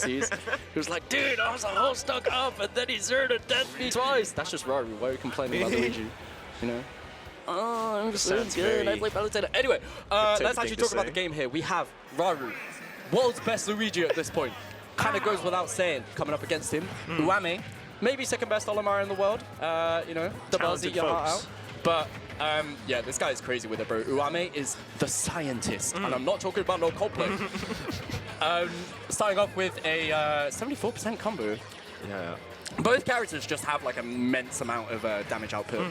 sees. He was like, dude, I was a whole stuck up, and then he zeroed and death me twice. That's just Raru. Why are you complaining about Luigi? You know? Oh, I'm so good. I play Palutena. Anyway, let's actually talk about the game here. We have Raru, world's best Luigi at this point. Kind of goes without saying, coming up against him. Uame, maybe second best Olimar in the world. You know, the buzz eat your heart out. But yeah, this guy is crazy with it, bro. Uame is the scientist, and I'm not talking about no Coldplay. Starting off with a 74% combo. Yeah. Both characters just have like an immense amount of damage output.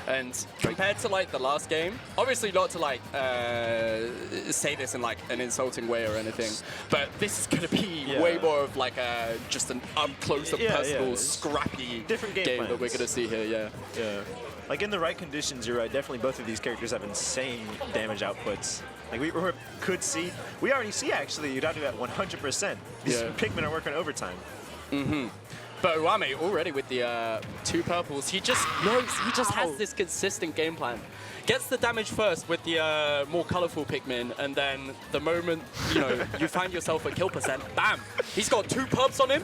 And compared to like the last game, obviously not to like say this in like an insulting way or anything, but this is gonna be way more of like just an up-close and personal, scrappy game that we're gonna see here. Yeah. Like in the right conditions, you're right. Definitely, both of these characters have insane damage outputs. Like we could see, we already see actually. You'd have to be at 100%. These Pikmin are working overtime. But Uame already with the 2 purples, he just knows, he just has this consistent game plan. Gets the damage first with the more colorful Pikmin, and then the moment, you know, you find yourself at kill percent, bam! He's got 2 purps on him.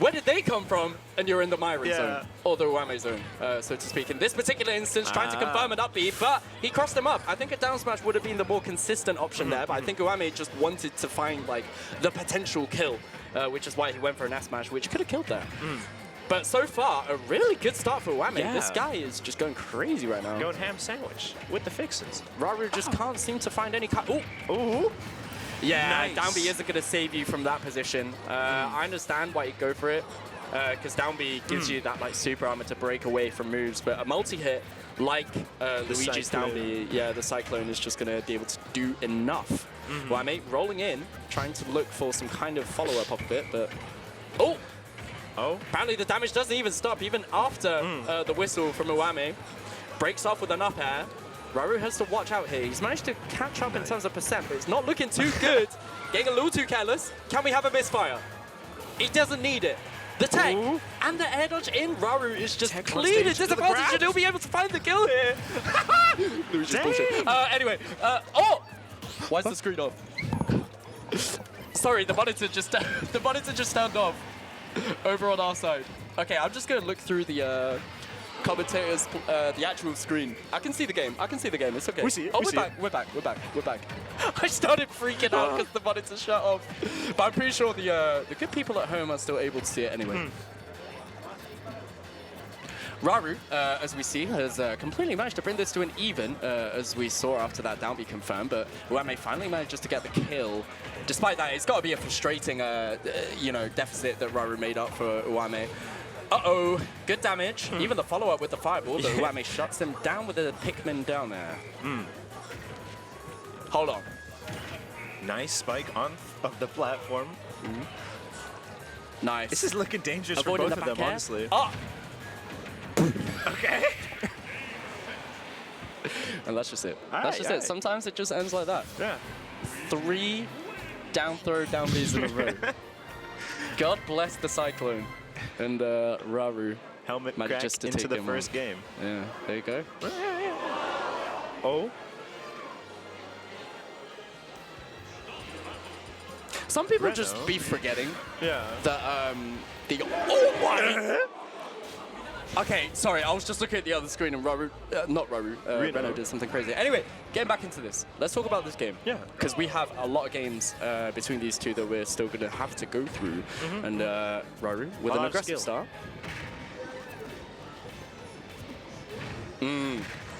Where did they come from? And you're in the Myron zone, or the Uame zone, so to speak. In this particular instance, trying to confirm an up B, but he crossed them up. I think a down smash would have been the more consistent option there, but I think Uame just wanted to find like the potential kill, which is why he went for an S smash, which could have killed that. But so far, a really good start for Uame. This guy is just going crazy right now. Going ham sandwich with the fixes. Raru just can't seem to find any ooh. Yeah, nice. Down B isn't going to save you from that position. I understand why you go for it, because down B gives you that like super armor to break away from moves, but a multi-hit like Luigi's down B, the Cyclone is just going to be able to do enough. Uame rolling in, trying to look for some kind of follow-up off of it, but... Apparently the damage doesn't even stop, even after the whistle from Uame. Breaks off with an up air. Raru has to watch out here. He's managed to catch up in terms of percent, but it's not looking too good. Getting a little too careless. Can we have a misfire? He doesn't need it. The tech and the air dodge in. Raru is just clean at disadvantage, and he'll be able to find the kill here. Luigi's bullshit. Anyway, why is the screen off? Sorry, the monitor just turned off over on our side. Okay, I'm just gonna look through the commentators, the actual screen. I can see the game. It's okay. We see it. Oh, we're back. I started freaking out because the monitor shut off. But I'm pretty sure the good people at home are still able to see it anyway. Raru, as we see, has completely managed to bring this to an even, as we saw after that down B confirmed, but Uame finally managed to get the kill. Despite that, it's got to be a frustrating, you know, deficit that Raru made up for Uame. Good damage. Even the follow-up with the fireball, the Uame shuts him down with a Pikmin down there. Hold on. Nice spike on the platform. Nice. This is looking dangerous for both of them, honestly. Okay. And that's just it. That's just it. Sometimes it just ends like that. 3 down throw down Bs in a row. God bless the Cyclone. And Raru helmet crack just to into take the him first on. game. Yeah, there you go. Some people just be forgetting that the Okay, sorry, I was just looking at the other screen and Raru, not Raru, Reno did something crazy. Anyway, getting back into this, let's talk about this game. Because we have a lot of games between these two that we're still going to have to go through. And Raru with an aggressive start.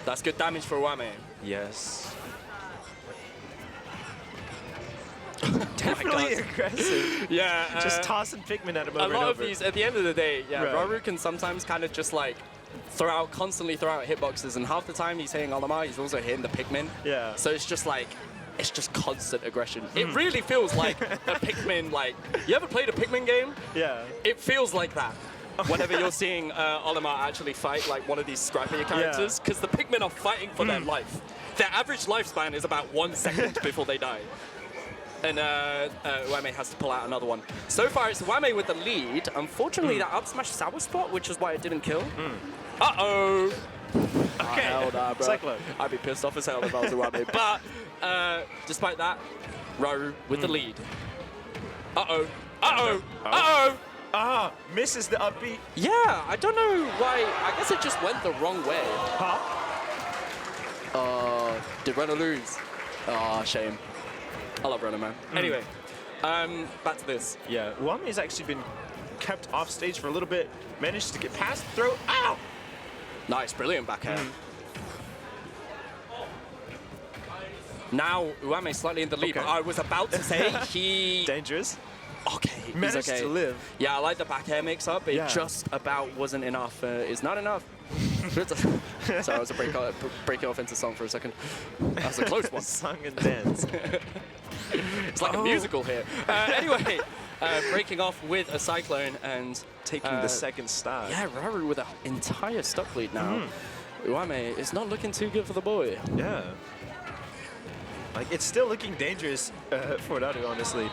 That's good damage for Uame. Yes. Definitely aggressive. Just tossing Pikmin at him over and over. A lot of these, at the end of the day, Raru can sometimes kind of just like constantly throw out hitboxes, and half the time he's hitting Olimar, he's also hitting the Pikmin. So it's just like, it's just constant aggression. It really feels like a Pikmin, like, you ever played a Pikmin game? It feels like that. Whenever you're seeing Olimar actually fight like one of these scrappier characters, because the Pikmin are fighting for their life. Their average lifespan is about 1 second before they die. And Uame has to pull out another one. So far, it's Uame with the lead. Unfortunately, that up smash sour spot, which is why it didn't kill. Okay. Hell nah, bro. Cyclone. I'd be pissed off as hell if I was Uame. But despite that, Raru with the lead. Uh-oh. Uh-oh. Ah, misses the upbeat. Yeah, I don't know why. I guess it just went the wrong way. Huh? Did Raru lose? Oh, shame. I love Raru, man. Anyway, back to this. Yeah, Uame has actually been kept off stage for a little bit. Managed to get past the throw. Ow! Nice, brilliant back air. Now, Uame slightly in the lead, Okay. but I was about to say he... Dangerous. Okay, he's Managed okay. to live. Yeah, I like the back air mix-up. It Yeah. just about wasn't enough. It's not enough. Sorry, I was breaking off into song for a second. That was a close one. Song and dance. It's like a musical here. Anyway, breaking off with a cyclone and Taking the second stock. yeah, Raru with an entire stock lead now. Uame is not looking too good for the boy. Yeah. Like, it's still looking dangerous for Raru, honestly.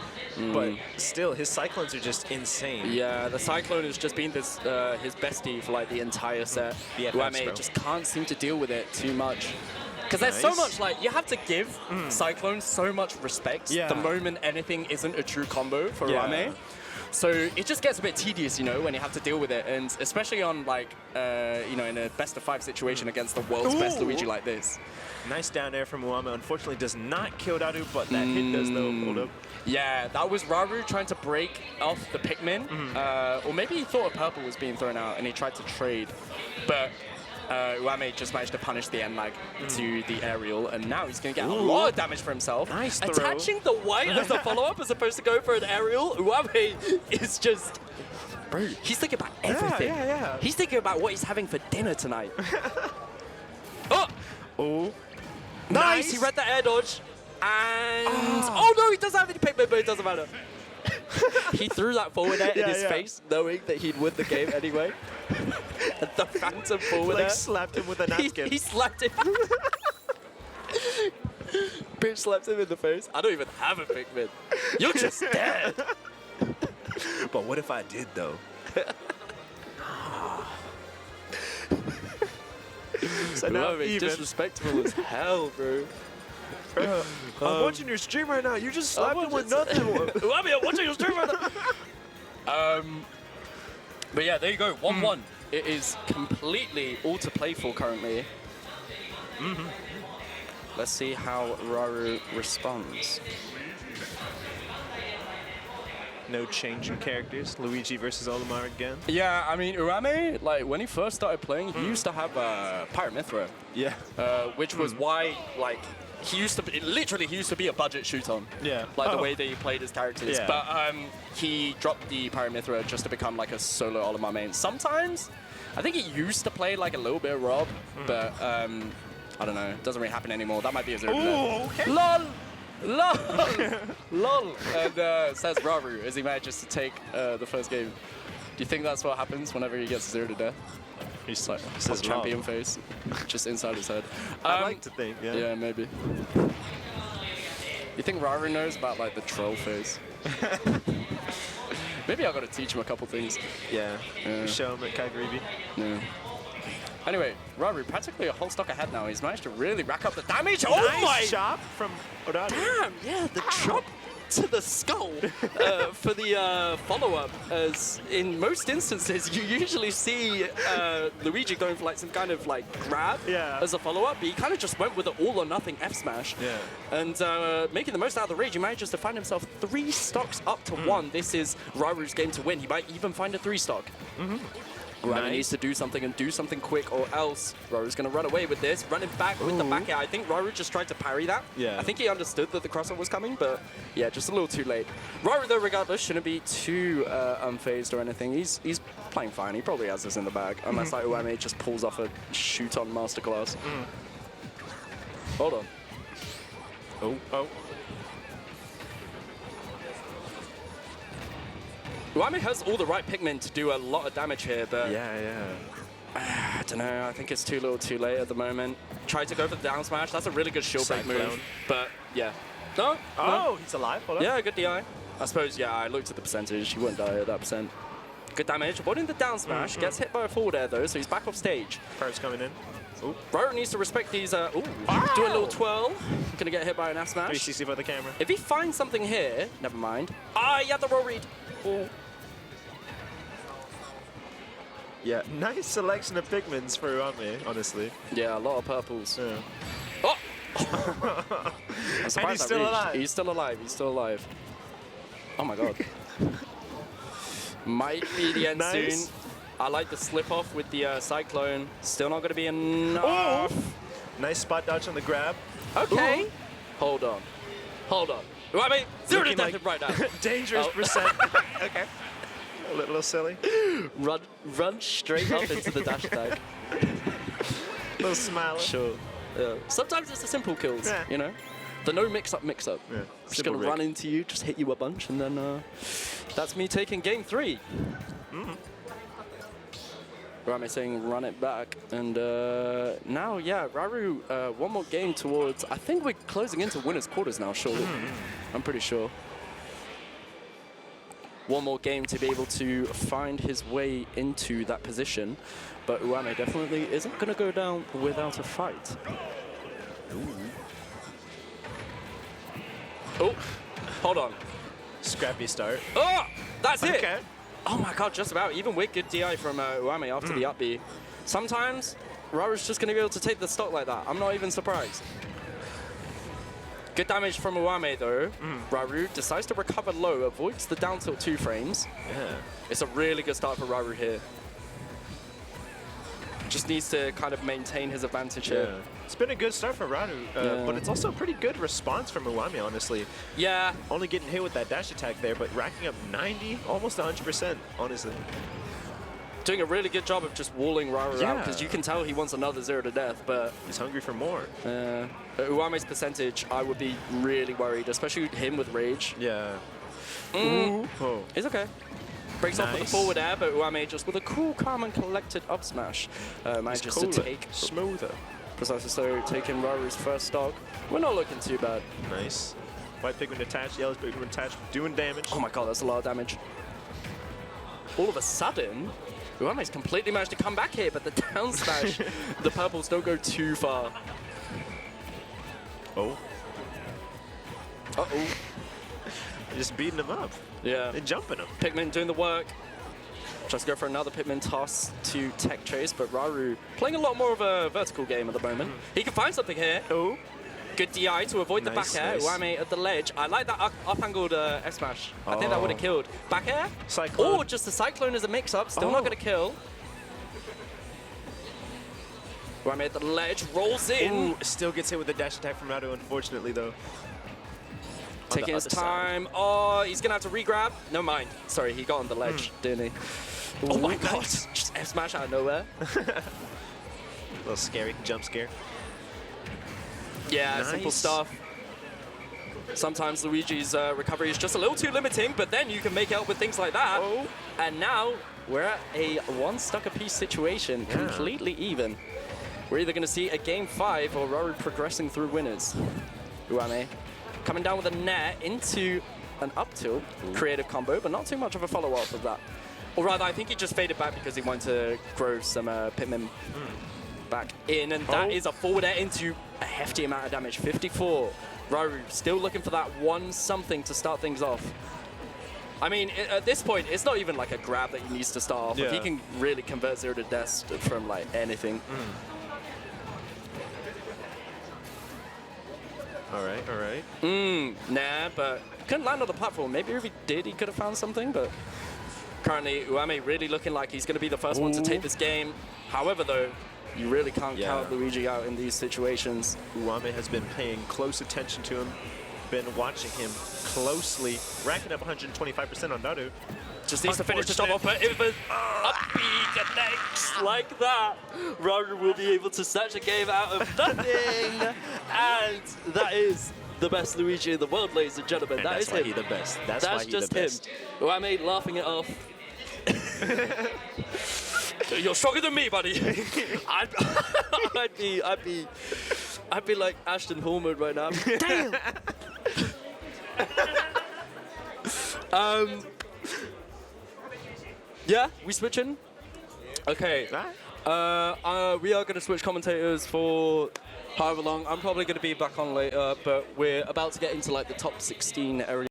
But still, his cyclones are just insane. Yeah, the cyclone has just been this his bestie for like the entire set. BFFs, Uame bro. just can't seem to deal with it too much. Because there's so Nice. much, like, you have to give Cyclone so much respect Yeah. the moment anything isn't a true combo for Yeah. Uame. So it just gets a bit tedious, you know, when you have to deal with it. And especially on, like, you know, in a best-of-5 situation against the world's best Ooh. Luigi like this. Nice down air from Uame. Unfortunately, does not kill Raru, but that hit does, though. Hold up. Yeah, that was Raru trying to break off the Pikmin. Or maybe he thought a purple was being thrown out and he tried to trade. But Uame just managed to punish the end lag to the aerial, and now he's going to get a lot of damage for himself. Nice throw. Attaching the white as a follow-up as opposed to go for an aerial, Uame is just... Bro, he's thinking about everything. yeah. He's thinking about what he's having for dinner tonight. Oh! Oh. Nice! He read the air dodge. And... Oh no, he doesn't have any Pikmin, but it doesn't matter. He threw that forward air in his face, knowing that he'd win the game anyway. And the phantom forward air. Like, slapped him with a napkin. He slapped him. Bitch slapped him in the face. I don't even have a Pikmin. You're just dead. But what if I did, though? So now Uame, even. disrespectful as hell, bro. I'm watching your stream right now. You just slapped him with nothing. Uame, I'm watching your stream right now. But yeah, there you go. 1-1. It is completely all to play for currently. Let's see how Raru responds. No change in characters. Luigi versus Olimar again. Yeah, I mean, Uame, like, when he first started playing, he used to have Pyramithra, Yeah. which was why, like, he used to be, literally, he used to be a budget shoot-on. Yeah. Like, the way that he played his characters. Yeah. But he dropped the Pyramithra just to become, like, a solo Olimar main. Sometimes, I think he used to play, like, a little bit of Rob, but, I don't know, it doesn't really happen anymore. That might be a zero. Ooh, okay. LOL! LOL! LOL! And says Raru as he manages to take the first game. Do you think that's what happens whenever he gets 0 to death? He's like, says champion lol. face, just inside his head. I like to think, yeah. Yeah, maybe. You think Raru knows about, like, the troll face? Maybe I gotta teach him a couple things. Yeah. Yeah. Show him at Kagribi. Yeah. Anyway, Raru practically a whole stock ahead now. He's managed to really rack up the damage. Oh Nice my! chop from Raru. Damn, yeah, the chop to the skull for the follow-up. As in most instances, you usually see Luigi going for like some kind of like grab as a follow-up, but he kind of just went with an all-or-nothing F-smash. Yeah. And making the most out of the rage, he manages to find himself 3 stocks up to 1. This is Raru's game to win. He might even find a 3-stock. Uame needs to do something and do something quick, or else Raru's going to run away with this. Running back with the back air. I think Raru just tried to parry that. Yeah. I think he understood that the crossover was coming, but yeah, just a little too late. Raru, though, regardless, shouldn't be too unfazed or anything. He's playing fine. He probably has this in the bag, unless like Uame just pulls off a shoot-on masterclass. Hold on. Oh. Uame has all the right Pikmin to do a lot of damage here, but Yeah. I don't know. I think it's too little too late at the moment. Tried to go for the down smash. That's a really good shield break Cyclone. move. But yeah. No. Oh, he's alive. Hold up. Yeah, good DI. I suppose, yeah, I looked at the percentage. He wouldn't die at that percent. Good damage. Avoiding the down smash. Gets hit by a forward air, though, so he's back off stage. First coming in. Raru needs to respect these. Do a little twirl. Gonna get hit by an F smash. 360 for the camera. If he finds something here, never mind. He had the roll read. Ooh. Yeah, nice selection of Pikmins for Uame, honestly. Yeah, a lot of purples. Yeah. Oh! I'm And surprised he's that still reached. alive. He's still alive. He's still alive. Oh my god. Might be the end Nice. soon. I like the slip off with the Cyclone. Still not going to be enough. Nice spot dodge on the grab. Okay. Ooh. Hold on. Hold on. Uame, 0 to Looking death like right now. dangerous Oh. percent. Okay. A little silly. Run straight up into the dash attack. Little smile. Sure. Yeah. Sometimes it's the simple kills, Yeah. you know? The no mix-up. Yeah. Just Simple going to rig. run into you, just hit you a bunch, and then that's me taking game 3. Uame saying run it back, and now, yeah, Raru, one more game towards, I think we're closing into winner's quarters now, surely. I'm pretty sure. One more game to be able to find his way into that position, but Uame definitely isn't going to go down without a fight. Oh, hold on. Scrappy start. Oh, that's it. Okay. Oh my god, just about. Even with good DI from Uame after the up B. Sometimes, Raru's just going to be able to take the stock like that. I'm not even surprised. Good damage from Uame though. Raru decides to recover low, avoids the down tilt 2 frames. Yeah. It's a really good start for Raru here. Just needs to kind of maintain his advantage here. It's been a good start for Raru, Yeah. but it's also a pretty good response from Uame, honestly. Yeah, Only getting hit with that dash attack there, but racking up 90, almost 100%, honestly. doing a really good job of just walling Raru out, Yeah. because you can tell he wants another 0 to death, but He's hungry for more. Uame's percentage, I would be really worried, especially him with Rage. Yeah. Mm. Oh. It's okay. Breaks off with the Nice. forward air, but Uame just with a cool, calm, and collected up smash manages to Cooler, take, smoother. precisely so, taking Raru's first stock. We're not looking too bad. Nice. White Pikmin attached, yellow Pikmin attached, doing damage. Oh my god, that's a lot of damage. All of a sudden, Uame's completely managed to come back here, but the down smash, the purples don't go too far. Oh. Uh-oh. Just beating him up Yeah. and jumping him. Pikmin doing the work. Tries to go for another Pikmin toss to tech chase, but Raru playing a lot more of a vertical game at the moment. He can find something here. Oh. Good DI to avoid the Nice, back air. nice. Uame at the ledge. I like that up-angled F smash. I think that would have killed. Back air? Cyclone. Or just the Cyclone as a mix-up. Still not going to kill. Uame at the ledge. Rolls in. Ooh, still gets hit with the dash attack from Raru, unfortunately, though. Taking his other side. time. Oh, he's going to have to re-grab. Never mind. Sorry, he got on the ledge, didn't he? Oh my god. Just F smash out of nowhere. A little scary, jump scare. Yeah, Nice. simple stuff. Sometimes Luigi's recovery is just a little too limiting, but then you can make out with things like that. Oh. And now we're at a one stuck apiece situation, completely even. We're either going to see a game 5 or Raru progressing through winners. Uame coming down with a nair into an up tilt, creative combo, but not too much of a follow-up of that. Or rather, I think he just faded back because he wanted to grow some Pikmin back in, and that is a forward air into a hefty amount of damage, 54. Raru still looking for that one something to start things off. I mean, at this point, it's not even like a grab that he needs to start off. If he Yeah. can really convert 0 to death from like anything. All right, all right. Nah, but couldn't land on the platform. Maybe if he did, he could have found something, but currently Uame really looking like he's going to be the first one to take this game. However, though, you really can't count Luigi out in these situations. Uame has been paying close attention to him, been watching him closely, racking up 125% on Raru. Just needs to finish the job off, but if an up B connects like that, Raru will be able to snatch a game out of nothing. And that is the best Luigi in the world, ladies and gentlemen. And that that's is why him. he's the best. That's why he's just the best. him. Uame laughing it off. You're stronger than me, buddy. I'd be like Ashton Hallman right now. Damn. Yeah, we switching. Okay. We are going to switch commentators for however long. I'm probably going to be back on later, but we're about to get into like the top 16 area.